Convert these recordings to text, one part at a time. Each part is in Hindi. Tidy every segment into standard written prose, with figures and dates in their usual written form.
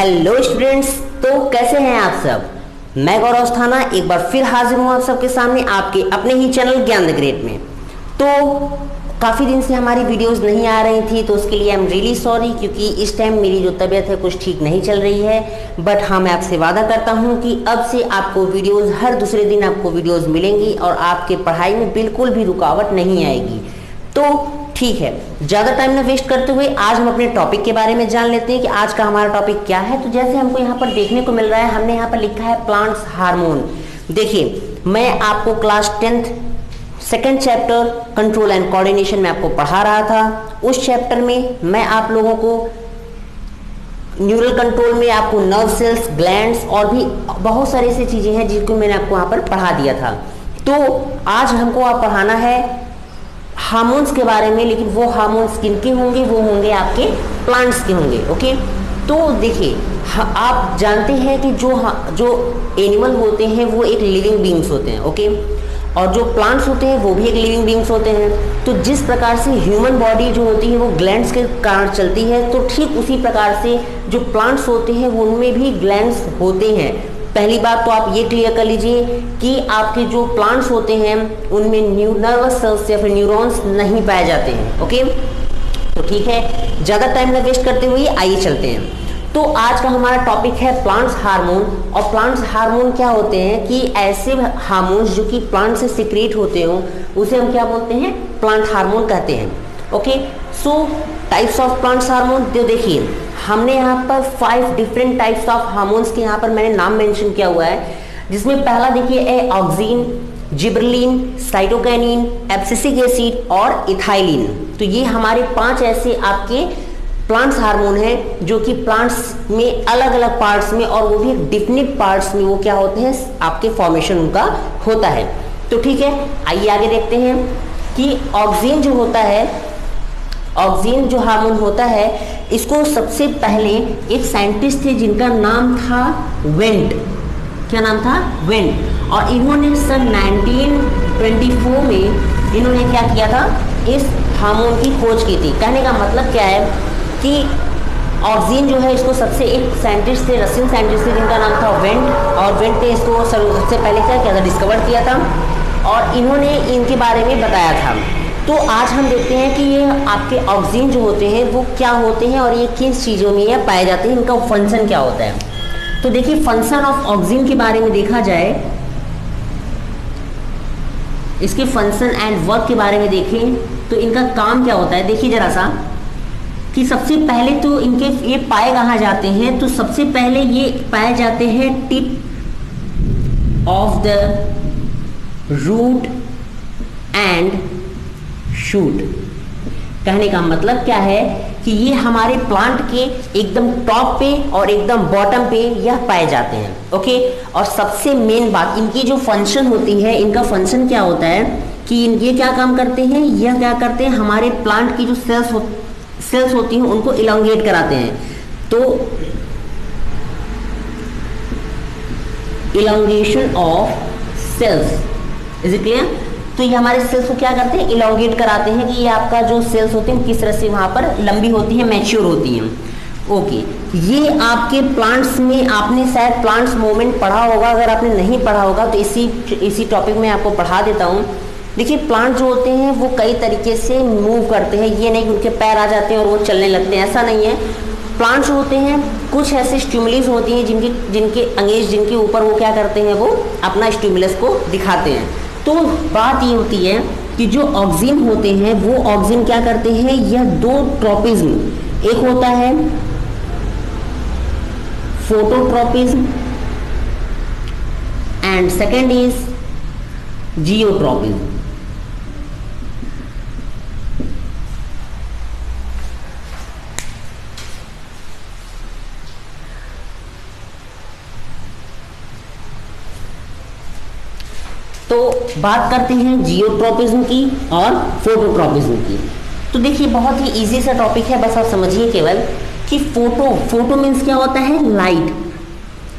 हेलो स्टूडेंट्स, तो कैसे हैं आप सब। मैं गौरव अस्थाना एक बार फिर हाजिर हूँ आप सबके सामने आपके अपने ही चैनल ज्ञान द ग्रेट में। तो काफ़ी दिन से हमारी वीडियोस नहीं आ रही थी, तो उसके लिए आई एम रियली सॉरी, क्योंकि इस टाइम मेरी जो तबीयत है कुछ ठीक नहीं चल रही है। बट हाँ, मैं आपसे वादा करता हूँ कि अब से आपको वीडियोस हर दूसरे दिन आपको वीडियोस मिलेंगी और आपके पढ़ाई में बिल्कुल भी रुकावट नहीं आएगी। तो ठीक है, ज़्यादा टाइम ना वेस्ट करते हुए आज हम अपने टॉपिक के बारे में जान लेते हैं कि आज का हमारा टॉपिक क्या है। तो जैसे हमको यहाँ पर देखने को मिल रहा है, हमने यहाँ पर लिखा है प्लांट्स हार्मोन। देखिए, मैं आपको class 10th second chapter control and coordination में आपको पढ़ा रहा था। उस चैप्टर में मैं आप लोगों को न्यूरल कंट्रोल में आपको नर्व सेल्स, ग्लैंड्स और भी बहुत सारी ऐसी चीज़ें हैं जिनको मैंने आपको वहाँ पर पढ़ा दिया था। तो आज हमको आप पढ़ाना है हार्मोन्स के बारे में, लेकिन वो हार्मोन्स किनके होंगे, वो होंगे आपके प्लांट्स के होंगे। ओके, तो देखिए, आप जानते हैं कि जो एनिमल होते हैं वो एक लिविंग बींग्स होते हैं। ओके, और जो प्लांट्स होते हैं वो भी एक लिविंग बींग्स होते हैं। तो जिस प्रकार से ह्यूमन बॉडी जो होती है वो ग्लैंड्स के कारण चलती है, तो ठीक उसी प्रकार से जो प्लांट्स होते हैं उनमें भी ग्लैंड्स होते हैं। पहली बात तो आप ये क्लियर कर लीजिए कि आपके जो प्लांट्स होते हैं उनमें नर्वस सेल्स या फिर न्यूरॉन्स नहीं पाए जाते हैं। ओके, तो ठीक है, ज़्यादा टाइम ना वेस्ट करते हुए आइए चलते हैं। तो आज का हमारा टॉपिक है प्लांट्स हार्मोन। और प्लांट्स हार्मोन क्या होते हैं कि ऐसे हार्मोन्स जो कि प्लांट से सीक्रेट होते हो उसे हम क्या बोलते हैं, प्लांट हार्मोन कहते हैं। Okay, so types of plants hormone. तो देखिए, हमने यहाँ पर 5 डिफरेंट टाइप्स ऑफ हार्मोन्स के यहाँ पर मैंने नाम मेंशन किया हुआ है, जिसमें पहला देखिए है auxin, gibberellin, cytokinin, abscisic acid और इथाइलिन। तो ये हमारे 5 ऐसे आपके प्लांट्स हार्मोन हैं जो कि प्लांट्स में अलग अलग पार्ट्स में और वो भी डिफिनिट पार्ट्स में वो क्या होते हैं, आपके फॉर्मेशन उनका होता है। तो ठीक है, आइए आगे देखते हैं कि ऑक्सिन जो होता है, ऑक्सिन जो हार्मोन होता है, इसको सबसे पहले एक साइंटिस्ट थे जिनका नाम था वेंट। क्या नाम था? वेंट। और इन्होंने सन 1924 में इन्होंने क्या किया था, इस हार्मोन की खोज की थी। कहने का मतलब क्या है कि ऑक्सिन जो है, इसको सबसे एक साइंटिस्ट थे, रशियन साइंटिस्ट थे जिनका नाम था वेंट। और वेंट ने इसको सबसे पहले क्या किया था, डिस्कवर किया था और इन्होंने इनके बारे में बताया था। तो आज हम देखते हैं कि ये आपके ऑक्सिन जो होते हैं वो क्या होते हैं और ये किस चीज़ों में ये पाए जाते हैं, इनका फंक्शन क्या होता है। तो देखिए, फंक्शन ऑफ ऑक्सिन के बारे में देखा जाए, इसके फंक्शन एंड वर्क के बारे में देखें तो इनका काम क्या होता है। देखिए जरा सा कि सबसे पहले तो इनके ये पाए कहाँ जाते हैं, तो सबसे पहले ये पाए जाते हैं tip of the root and shoot. कहने का मतलब क्या है कि ये हमारे प्लांट के एकदम टॉप पे और एकदम बॉटम पे यह पाए जाते हैं। ओके, और सबसे मेन बात, इनकी जो फंक्शन होती है, इनका फंक्शन क्या होता है कि ये क्या काम करते हैं, यह क्या करते हैं, हमारे प्लांट की जो सेल्स होती हैं उनको इलोंगेट कराते हैं। तो elongation of cells, is it clear. तो ये हमारे सेल्स को क्या करते हैं, इलोंगेट कराते हैं कि ये आपका जो सेल्स होते हैं किस तरह से वहाँ पर लंबी होती है, मैच्योर होती हैं। ओके, ये आपके प्लांट्स में आपने शायद प्लांट्स मूवमेंट पढ़ा होगा, अगर आपने नहीं पढ़ा होगा तो इसी टॉपिक में आपको पढ़ा देता हूँ। देखिए, प्लांट जो होते हैं वो कई तरीके से मूव करते हैं, ये नहीं कि उनके पैर आ जाते हैं और वो चलने लगते हैं, ऐसा नहीं है। प्लांट्स होते हैं, कुछ ऐसे स्टिमुलस होती हैं जिनके ऊपर वो क्या करते हैं, वो अपना स्टिमुलस को दिखाते हैं। तो बात ये होती है कि जो ऑक्सिन होते हैं वो ऑक्सिन क्या करते हैं, यह 2 ट्रोपिज्म, एक होता है phototropism and second is geotropism. तो बात करते हैं जियोट्रोपिज्म की और फोटोट्रोपिज्म की। तो देखिए, बहुत ही इजी सा टॉपिक है, बस आप समझिए केवल कि फोटो मीन्स क्या होता है, लाइट।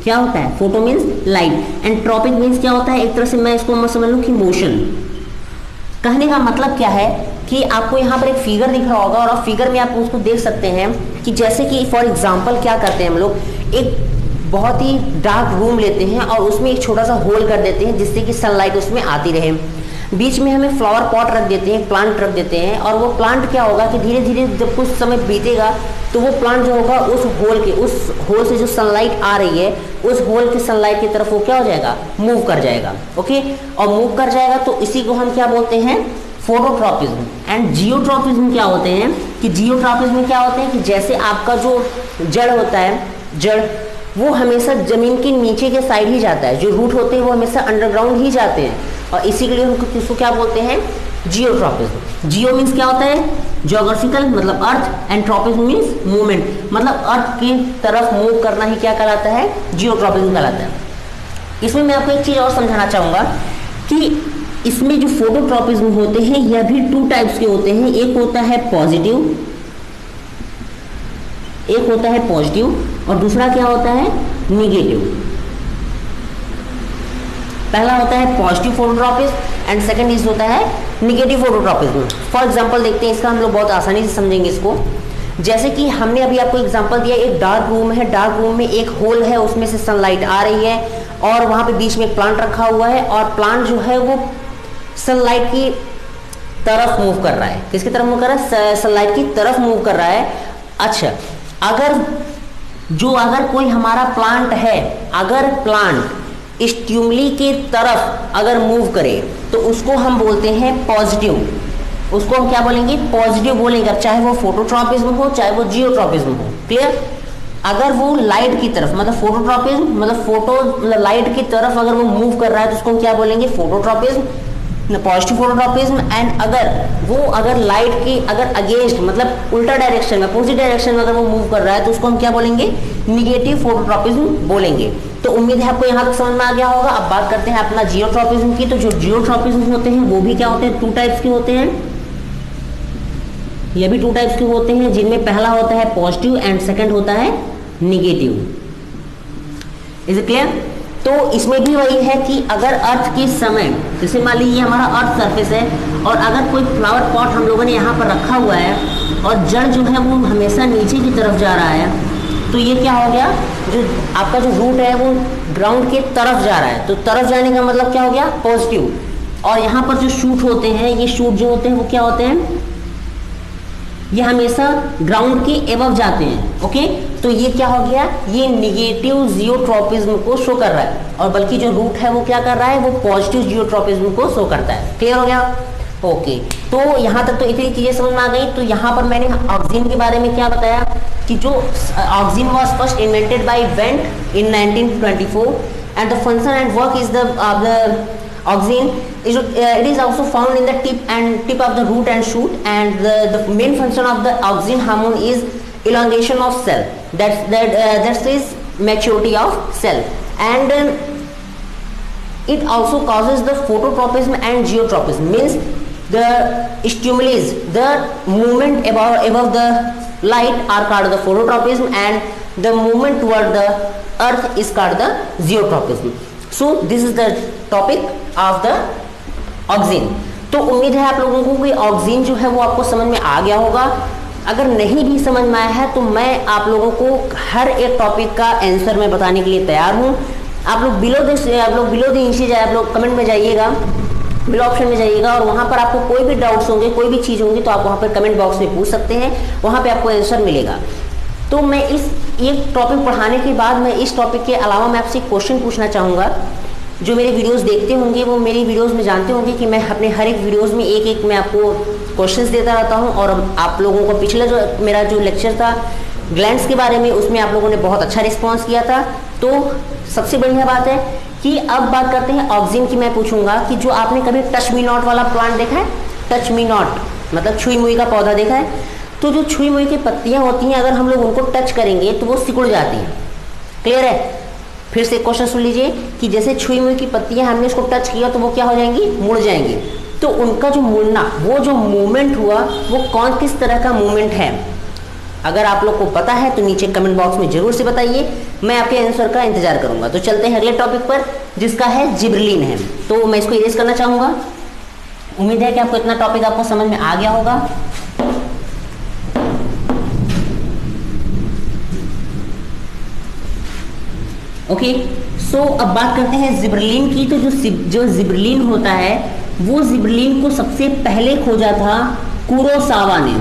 क्या होता है, photo means light and tropic means क्या होता है, एक तरह से मैं इसको समझ लूँ कि मोशन। कहने का मतलब क्या है कि आपको यहाँ पर एक फिगर दिख रहा होगा और आप फिगर में आप उसको देख सकते हैं कि जैसे कि फॉर एग्जांपल क्या करते हैं हम लोग, एक बहुत ही डार्क रूम लेते हैं और उसमें एक छोटा सा होल कर देते हैं जिससे कि सनलाइट उसमें आती रहे। बीच में हमें फ्लावर पॉट रख देते हैं, प्लांट रख देते हैं, और वो प्लांट क्या होगा कि धीरे धीरे जब कुछ समय बीतेगा तो वो प्लांट जो होगा उस होल से जो सनलाइट आ रही है उस होल की सनलाइट की तरफ वो क्या हो जाएगा, मूव कर जाएगा। ओके, और मूव कर जाएगा तो इसी को हम क्या बोलते हैं, फोटोट्रॉपिज्म। एंड जियोट्रॉपिज्म क्या होते हैं कि जियोट्रॉपिज्म में क्या होते हैं कि जैसे आपका जो जड़ होता है, जड़ वो हमेशा जमीन के नीचे के साइड ही जाता है, जो रूट होते हैं वो हमेशा अंडरग्राउंड ही जाते हैं, और इसी के लिए हम किसको क्या बोलते हैं, जियोट्रॉपिज्म। जियो मीन्स क्या होता है, ज्योग्राफिकल मतलब अर्थ, एंड ट्रॉपिज्म मीन्स मूवमेंट, मतलब अर्थ की तरफ मूव करना ही क्या कहलाता है, जियोट्रॉपिज्म कहलाता है। इसमें मैं आपको एक चीज़ और समझाना चाहूँगा कि इसमें जो फोटोट्रॉपिज्म होते हैं यह भी 2 टाइप्स के होते हैं। एक होता है पॉजिटिव और दूसरा क्या होता है, निगेटिव। पहला होता है positive phototropism and second is होता है निगेटिव फोटोट्रॉपिज्म। फॉर एग्जांपल देखते हैं, इसका हम लोग बहुत आसानी से समझेंगे इसको। जैसे कि हमने अभी आपको एग्जांपल दिया, एक डार्क रूम है, डार्क रूम में एक होल है, उसमें से सनलाइट आ रही है और वहाँ पे बीच में एक प्लांट रखा हुआ है, और प्लांट जो है वो सनलाइट की तरफ मूव कर रहा है। किसकी तरफ मूव कर रहा है, सनलाइट की तरफ मूव कर रहा है। अच्छा, अगर कोई हमारा प्लांट है, अगर प्लांट स्टिमुली के तरफ अगर मूव करे तो उसको हम बोलते हैं पॉजिटिव। उसको हम क्या बोलेंगे, पॉजिटिव बोलेंगे, चाहे वो फोटोट्रॉपिज्म हो चाहे वो जियोट्रॉपिज्म हो। क्लियर? अगर वो लाइट की तरफ मतलब फोटोट्रॉपिज्म मतलब लाइट की तरफ अगर वो मूव कर रहा है तो उसको हम क्या बोलेंगे, फोटोट्रॉपिज्म, पॉजिटिव फोटोट्रॉपिज्म। एंड अगर लाइट की अगेंस्ट मतलब उल्टा डायरेक्शन में, अपोजिट डायरेक्शन में अगर वो मूव कर रहा है तो उसको हम क्या बोलेंगे, निगेटिव फोटोट्रॉपिज्म बोलेंगे। तो उम्मीद है आपको यहाँ तक समझ में आ गया होगा। अब बात करते हैं अपना जियोट्रॉपिज्म की। तो जो जियोट्रॉपिज्म होते हैं वो भी क्या होते हैं, 2 टाइप्स के होते हैं। ये भी 2 टाइप्स के होते हैं, जिनमें पहला होता है पॉजिटिव एंड सेकंड होता है निगेटिव। Is it clear? तो इसमें भी वही है कि अगर अर्थ के समय, जैसे मान लीजिए हमारा अर्थ सरफेस है और अगर कोई फ्लावर पॉट हम लोगों ने यहाँ पर रखा हुआ है और जड़ जो है वो हमेशा नीचे की तरफ जा रहा है, तो ये क्या हो गया, जो आपका जो रूट है वो ग्राउंड के तरफ जा रहा है। तो तरफ जाने का मतलब क्या हो गया, पॉजिटिव। और यहाँ पर जो शूट होते हैं, ये शूट जो होते हैं वो क्या होते हैं, ये हमेशा ग्राउंड के एबव जाते हैं। ओके, तो ये क्या हो गया, ये निगेटिव जियोट्रॉपिज्म को शो कर रहा है, और बल्कि जो रूट है वो क्या कर रहा है, वो पॉजिटिव जियोट्रॉपिज्म को शो करता है। क्लियर हो गया? ओके, तो यहाँ तक तो इतनी चीजें समझ में आ गई। तो यहाँ पर मैंने ऑक्सीजन के बारे में क्या बताया कि जो oxygen was first invented by went in 1924 and the function and work is the oxygen it is also found in the tip of the root and shoot, and the main function of the oxygen hormone is elongation of cell, that is maturity of cell, and it also causes the phototropism and geotropism, means the stimulus, the movement above the light are called the phototropism, and the movement toward the earth is called the geotropism. So this is the topic of the oxygen. तो उम्मीद है आप लोगों को कि ऑक्सीजन जो है वो आपको समझ में आ गया होगा। अगर नहीं भी समझ में आया है तो मैं आप लोगों को हर एक टॉपिक का आंसर मैं बताने के लिए तैयार हूँ। आप लोग बिलो द नीचे जाए, आप लोग कमेंट में जाइएगा, बिलो ऑप्शन में जाइएगा, और वहाँ पर आपको कोई भी डाउट्स होंगे, कोई भी चीज़ होंगी तो आप वहाँ पर कमेंट बॉक्स में पूछ सकते हैं, वहाँ पर आपको आंसर मिलेगा। तो मैं ये टॉपिक पढ़ाने के बाद मैं इस टॉपिक के अलावा मैं आपसे क्वेश्चन पूछना चाहूँगा। जो मेरे वीडियोस देखते होंगे वो मेरी वीडियोस में जानते होंगे कि मैं अपने हर एक वीडियोस में एक मैं आपको क्वेश्चंस देता रहता हूं, और आप लोगों को पिछला जो मेरा जो लेक्चर था ग्लैंड्स के बारे में, उसमें आप लोगों ने बहुत अच्छा रिस्पांस किया था। तो सबसे बढ़िया बात है कि अब बात करते हैं ऑक्सीजन की। मैं पूछूंगा कि जो आपने कभी टच मी नॉट वाला प्लांट देखा है, टच मी नॉट मतलब छुई मुई का पौधा देखा है, तो जो छुई मुई की पत्तियाँ होती हैं अगर हम लोग उनको टच करेंगे तो वो सिकुड़ जाती हैं। क्लियर है? फिर से क्वेश्चन सुन लीजिए कि जैसे छुई मुई की पत्तियां हमने उसको टच किया तो वो क्या हो जाएंगी, मुड़ जाएंगी। तो उनका जो मुड़ना, वो जो मूवमेंट हुआ वो किस तरह का मूवमेंट है, अगर आप लोग को पता है तो नीचे कमेंट बॉक्स में जरूर से बताइए, मैं आपके आंसर का इंतजार करूंगा। तो चलते हैं अगले टॉपिक पर जिसका है जिब्रेलिन है। तो मैं इसको इरेज करना चाहूँगा। उम्मीद है कि आपको इतना टॉपिक आपको समझ में आ गया होगा। ओके, सो अब बात करते हैं जिबरलिन की। तो जो जिबरलिन होता है वो जिबरलिन को सबसे पहले खोजा था कुरोसावा ने।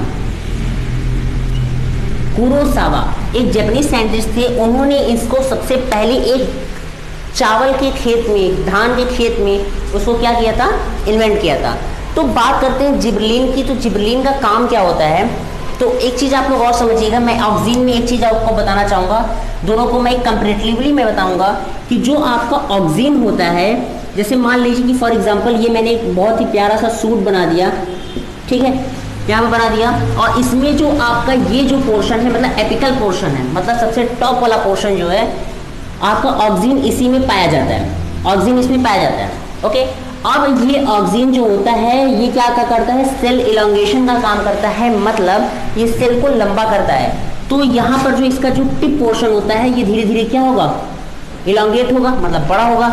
कुरोसावा एक जापानीज साइंटिस्ट थे, उन्होंने इसको सबसे पहले एक चावल के खेत में, धान के खेत में उसको क्या किया था, इन्वेंट किया था। तो बात करते हैं जिबरलिन की। तो जिबरलिन का काम क्या होता है, तो एक चीज़ आप लोग और समझिएगा, मैं ऑक्सीजन में एक चीज़ आपको बताना चाहूँगा, दोनों को मैं कंपैरेटिवली मैं बताऊँगा कि जो आपका ऑक्सीजन होता है, जैसे मान लीजिए कि फॉर एग्जांपल ये मैंने एक बहुत ही प्यारा सा सूट बना दिया, ठीक है, यहाँ पे बना दिया, और इसमें जो आपका ये जो पोर्शन है मतलब एपिकल पोर्शन है, मतलब सबसे टॉप वाला पोर्शन जो है आपका ऑक्सीजन इसी में पाया जाता है, ऑक्सीजन इसमें पाया जाता है। ओके, अब ये ऑक्सीजन जो होता है ये क्या करता है, सेल इलॉन्गेशन का काम करता है, मतलब ये सेल को लंबा करता है। तो यहाँ पर जो इसका जो टिप पोर्शन होता है ये धीरे धीरे क्या होगा, इलॉन्गेट होगा, मतलब बड़ा होगा।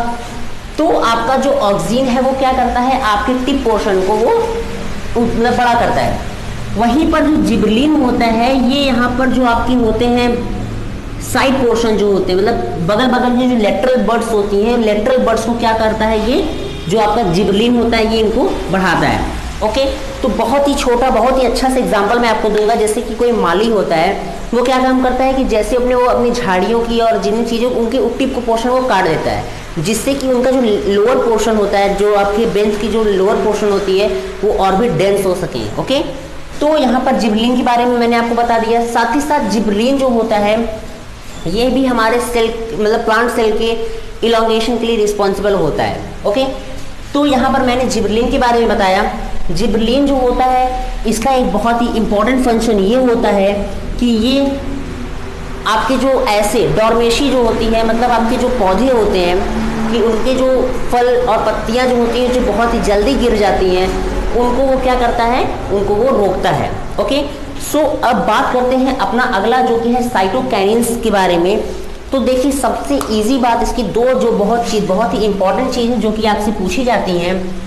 तो आपका जो ऑक्सीजन है वो क्या करता है, आपके टिप पोर्शन को वो मतलब बड़ा करता है। वहीं पर जो जिबरलिन होता है ये यहाँ पर जो आपके होते हैं साइड पोर्शन जो होते हैं, मतलब बगल बगल में जो लेटरल बर्ड्स होती हैं, लेटरल बर्ड्स को क्या करता है, ये जो आपका जिबरलिन होता है ये इनको बढ़ाता है। ओके, तो बहुत ही छोटा, बहुत ही अच्छा सा एग्जांपल मैं आपको दूंगा। जैसे कि कोई माली होता है, वो क्या काम करता है कि जैसे वो अपनी झाड़ियों की और जिन चीज़ों उनके टिप को पोर्शन वो काट देता है, जिससे कि उनका जो लोअर पोर्शन होता है, जो आपके बेंच की जो लोअर पोर्शन होती है वो और भी डेंस हो सके। ओके, तो यहाँ पर जिबरलिन के बारे में मैंने आपको बता दिया। साथ ही साथ जिबरलिन जो होता है ये भी हमारे सेल मतलब प्लांट सेल के इलॉन्गेशन के लिए रिस्पॉन्सिबल होता है। ओके, तो यहाँ पर मैंने जिबरलिन के बारे में बताया। जिबरलिन जो होता है इसका एक बहुत ही इंपॉर्टेंट फंक्शन ये होता है कि ये आपके जो ऐसे डॉर्मेशी जो होती है, मतलब आपके जो पौधे होते हैं कि उनके जो फल और पत्तियाँ जो होती हैं जो बहुत ही जल्दी गिर जाती हैं, उनको वो क्या करता है, उनको वो रोकता है। ओके, सो अब बात करते हैं अपना अगला जो कि है साइटोकाइनेंस के बारे में। तो देखिए सबसे इजी बात इसकी दो जो बहुत ही इंपॉर्टेंट चीज़ है जो कि आपसे पूछी जाती हैं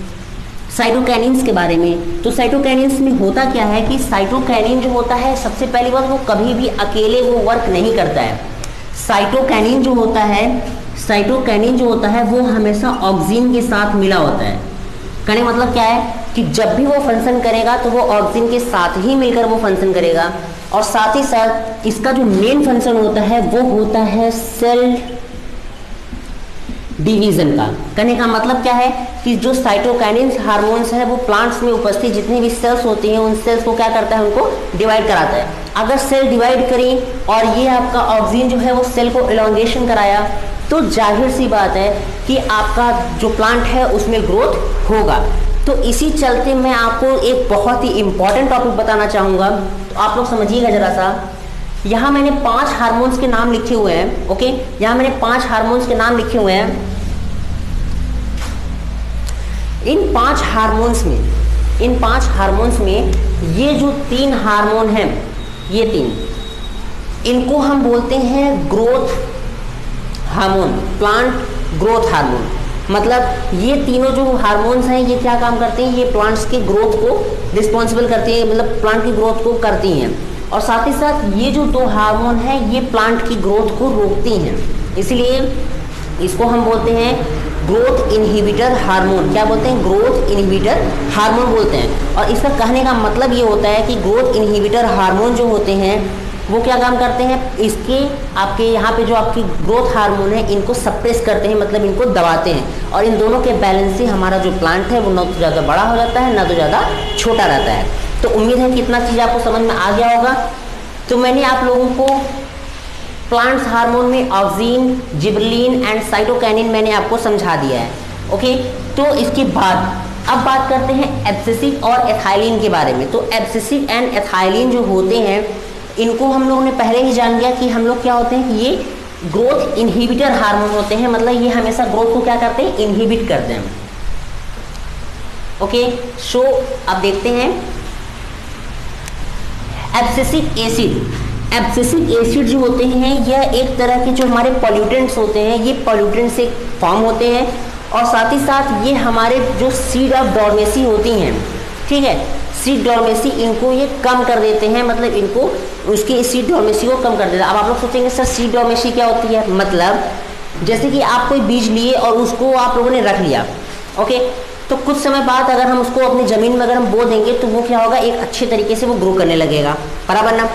साइटोकाइनेंस के बारे में। तो साइटोकाइनेंस में होता क्या है कि साइटोकाइनिन जो होता है सबसे पहली बात वो कभी भी अकेले वो वर्क नहीं करता है। साइटोकाइनिन जो होता है वो हमेशा ऑक्सीजन के साथ मिला होता है। कहने मतलब क्या है कि जब भी वो फंक्शन करेगा तो वो ऑक्सीजन के साथ ही मिलकर वो फंक्शन करेगा। और साथ ही साथ इसका जो मेन फंक्शन होता है वो होता है सेल डिवीजन का। कहने का मतलब क्या है कि जो साइटोकाइनिन हार्मोन्स है वो प्लांट्स में उपस्थित जितनी भी सेल्स होती हैं उन सेल्स को क्या करता है, उनको डिवाइड कराता है। अगर सेल डिवाइड करी और ये आपका ऑक्सीजन जो है वो सेल को इलॉन्गेशन कराया तो जाहिर सी बात है कि आपका जो प्लांट है उसमें ग्रोथ होगा। तो इसी चलते मैं आपको एक बहुत ही इंपॉर्टेंट टॉपिक बताना चाहूँगा, तो आप लोग समझिएगा ज़रा सा। यहाँ मैंने 5 हार्मोन्स के नाम लिखे हुए हैं। ओके, यहाँ मैंने 5 हार्मोन्स के नाम लिखे हुए हैं। इन 5 हार्मोन्स में ये जो 3 हार्मोन हैं, ये 3 इनको हम बोलते हैं growth hormone, plant growth hormone. मतलब ये तीनों जो हार्मोन्स हैं ये क्या काम करते हैं, ये प्लांट्स के ग्रोथ को रिस्पॉन्सिबल करती हैं, मतलब प्लांट की ग्रोथ को करती हैं। और साथ ही साथ ये जो 2 हार्मोन हैं ये प्लांट की ग्रोथ को रोकती हैं, इसलिए इसको हम बोलते हैं ग्रोथ इनहिबिटर हार्मोन। क्या बोलते हैं, ग्रोथ इनहिबिटर हार्मोन बोलते हैं। और इसका कहने का मतलब ये होता है कि ग्रोथ इनहिबिटर हार्मोन जो होते हैं वो क्या काम करते हैं, इसके आपके यहाँ पे जो आपकी ग्रोथ हार्मोन है इनको सप्रेस करते हैं, मतलब इनको दबाते हैं। और इन दोनों के बैलेंस से हमारा जो प्लांट है वो ना तो ज़्यादा बड़ा हो जाता है ना तो ज़्यादा छोटा रहता है। तो उम्मीद है कि इतना चीज़ आपको समझ में आ गया होगा। तो मैंने आप लोगों को प्लांट्स हार्मोन में ऑक्सीन, जिबरलिन एंड साइटोकाइनिन मैंने आपको समझा दिया है। ओके, तो इसके बाद अब बात करते हैं एब्सिसिक और एथाइलिन के बारे में। तो एब्सिसिक एंड एथाइलिन जो होते हैं इनको हम लोगों ने पहले ही जान लिया कि हम लोग क्या होते हैं कि ये ग्रोथ इनहिबिटर हार्मोन होते हैं, मतलब ये हमेशा ग्रोथ को क्या करते हैं, इनहिबिट करते हैं। ओके, सो अब देखते हैं एब्सिसिक एसिड। एब्सिसिक एसिड जो होते हैं यह एक तरह के जो हमारे पॉल्यूटेंट्स होते हैं, ये पॉल्यूटेंट से फॉर्म होते हैं। और साथ ही साथ ये हमारे जो सीड ऑफ डॉर्मेसी होती हैं, ठीक है, सीड डॉर्मेसी इनको ये कम कर देते हैं, मतलब इनको उसकी सीड डॉर्मेसी को कम कर देता है। अब आप लोग सोचेंगे सर सीड डॉर्मेसी क्या होती है, मतलब जैसे कि आप कोई बीज लिए और उसको आप लोगों ने रख लिया, ओके, तो कुछ समय बाद अगर हम उसको अपनी ज़मीन में अगर हम बो देंगे तो वो क्या होगा, एक अच्छे तरीके से वो ग्रो करने लगेगा, बराबर ना।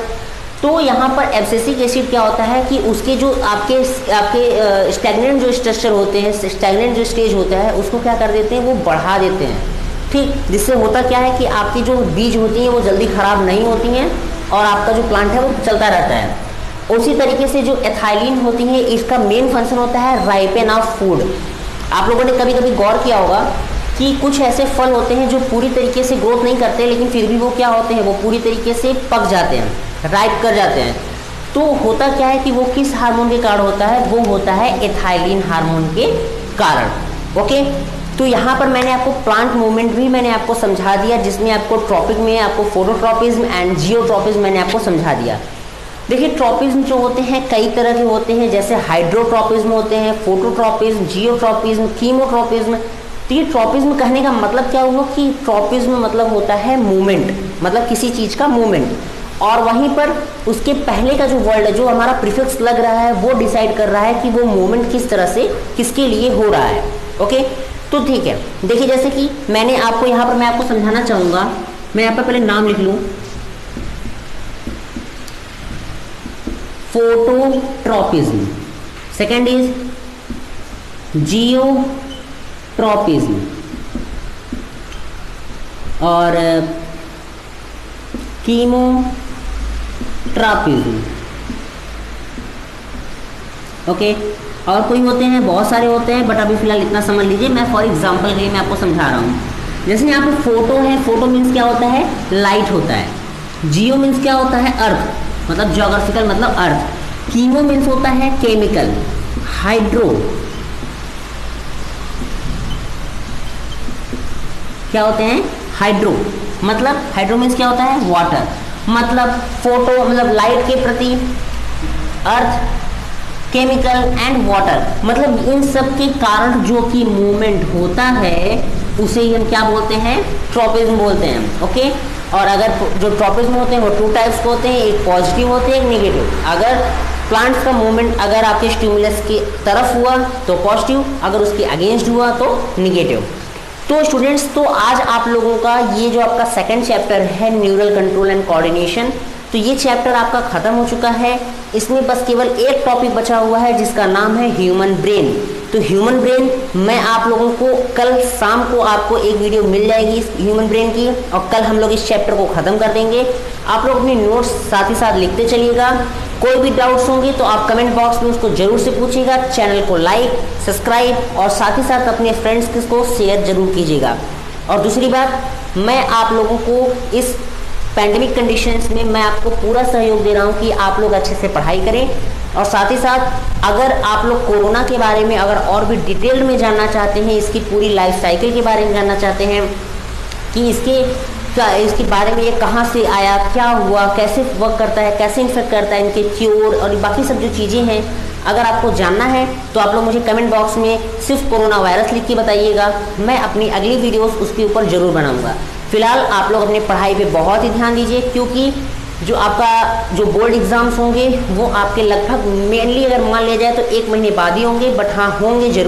तो यहाँ पर एब्सिसिक एसिड क्या होता है कि उसके जो आपके स्टैग्नेंट जो स्ट्रक्चर होते हैं, स्टैग्नेंट जो स्टेज होता है उसको क्या कर देते हैं, वो बढ़ा देते हैं, ठीक। जिससे होता क्या है कि आपकी जो बीज होती हैं वो जल्दी ख़राब नहीं होती हैं और आपका जो प्लांट है वो चलता रहता है। उसी तरीके से जो एथाइलिन होती है, इसका मेन फंक्शन होता है राइपेन ऑफ फूड। आप लोगों ने कभी कभी गौर किया होगा कि कुछ ऐसे फल होते हैं जो पूरी तरीके से ग्रोथ नहीं करते, लेकिन फिर भी वो क्या होते हैं, वो पूरी तरीके से पक जाते हैं, राइप कर जाते हैं। तो होता क्या है कि वो किस हार्मोन के कारण होता है, वो होता है एथाइलिन हार्मोन के कारण, ओके। तो यहाँ पर मैंने आपको प्लांट मूवमेंट भी मैंने आपको समझा दिया, जिसमें आपको ट्रॉपिक में आपको फोटोट्रॉपिज्म एंड जियोट्रॉपिज्म मैंने आपको समझा दिया। देखिए ट्रॉपिज्म जो होते हैं कई तरह के होते हैं, जैसे हाइड्रोट्रॉपिज्म होते हैं, फोटोट्रॉपिज्म, जियोट्रॉपिज्म, कीमोट्रॉपिज्म। तो ये ट्रॉपिज्म कहने का मतलब क्या हुआ कि ट्रॉपिज्म मतलब होता है मूवमेंट, मतलब किसी चीज़ का मूवमेंट, और वहीं पर उसके पहले का जो वर्ड है, जो हमारा प्रीफिक्स लग रहा है, वो डिसाइड कर रहा है कि वो मूवमेंट किस तरह से किसके लिए हो रहा है, ओके। तो ठीक है, देखिए जैसे कि मैंने आपको यहाँ पर मैं आपको समझाना चाहूँगा, मैं यहाँ पर पहले नाम लिख लूँ, फोटोट्रॉपिज्म, सेकेंड इज जियोट्रॉपिज्म, और कीमोट्रॉपिज्म, ओके। और कोई होते हैं, बहुत सारे होते हैं, बट अभी फिलहाल इतना समझ लीजिए, मैं फॉर एग्जांपल के लिए मैं आपको समझा रहा हूँ। जैसे यहाँ पे फोटो है, फोटो मीन्स क्या होता है, लाइट होता है। जियो मीन्स क्या होता है, अर्थ, मतलब ज्योग्राफिकल मतलब अर्थ। कीमो मीन्स होता है केमिकल। हाइड्रो क्या होते हैं, हाइड्रो मतलब हाइड्रो मीन्स क्या होता है, वाटर। मतलब फोटो मतलब लाइट के प्रति, अर्थ, केमिकल एंड वाटर, मतलब इन सब के कारण जो कि मूवमेंट होता है उसे ही हम क्या बोलते हैं, ट्रॉपिज्म बोलते हैं, ओके। और अगर जो ट्रॉपिज्म होते हैं वो टू टाइप्स के होते हैं, एक पॉजिटिव होते हैं, एक नेगेटिव। अगर प्लांट्स का मूवमेंट अगर आपके स्टिमुलस की तरफ हुआ तो पॉजिटिव, अगर उसके अगेंस्ट हुआ तो नेगेटिव। तो स्टूडेंट्स, तो आज आप लोगों का ये जो आपका सेकंड चैप्टर है न्यूरल कंट्रोल एंड कोऑर्डिनेशन, तो ये चैप्टर आपका ख़त्म हो चुका है। इसमें बस केवल एक टॉपिक बचा हुआ है जिसका नाम है ह्यूमन ब्रेन। तो ह्यूमन ब्रेन मैं आप लोगों को कल शाम को आपको एक वीडियो मिल जाएगी इस ह्यूमन ब्रेन की, और कल हम लोग इस चैप्टर को ख़त्म कर देंगे। आप लोग अपनी नोट्स साथ ही साथ लिखते चलिएगा। कोई भी डाउट्स होंगे तो आप कमेंट बॉक्स में उसको जरूर से पूछिएगा। चैनल को लाइक, सब्सक्राइब और साथ ही साथ अपने फ्रेंड्स को शेयर जरूर कीजिएगा। और दूसरी बात, मैं आप लोगों को इस पैंडेमिक कंडीशंस में मैं आपको पूरा सहयोग दे रहा हूँ कि आप लोग अच्छे से पढ़ाई करें। और साथ ही साथ अगर आप लोग कोरोना के बारे में अगर और भी डिटेल में जानना चाहते हैं, इसकी पूरी लाइफ साइकिल के बारे में जानना चाहते हैं कि इसके बारे में ये कहाँ से आया, क्या हुआ, कैसे वर्क करता है, कैसे इन्फेक्ट करता है, इनके क्योर और बाकी सब जो चीज़ें हैं, अगर आपको जानना है तो आप लोग मुझे कमेंट बॉक्स में सिर्फ कोरोना वायरस लिख के बताइएगा। मैं अपनी अगली वीडियोस उसके ऊपर ज़रूर बनाऊंगा। फिलहाल आप लोग अपने पढ़ाई पे बहुत ही ध्यान दीजिए, क्योंकि जो आपका जो बोर्ड एग्ज़ाम्स होंगे वो आपके लगभग मेनली अगर मान लिया जाए तो 1 महीने बाद ही होंगे, बट हाँ होंगे ज़रूर।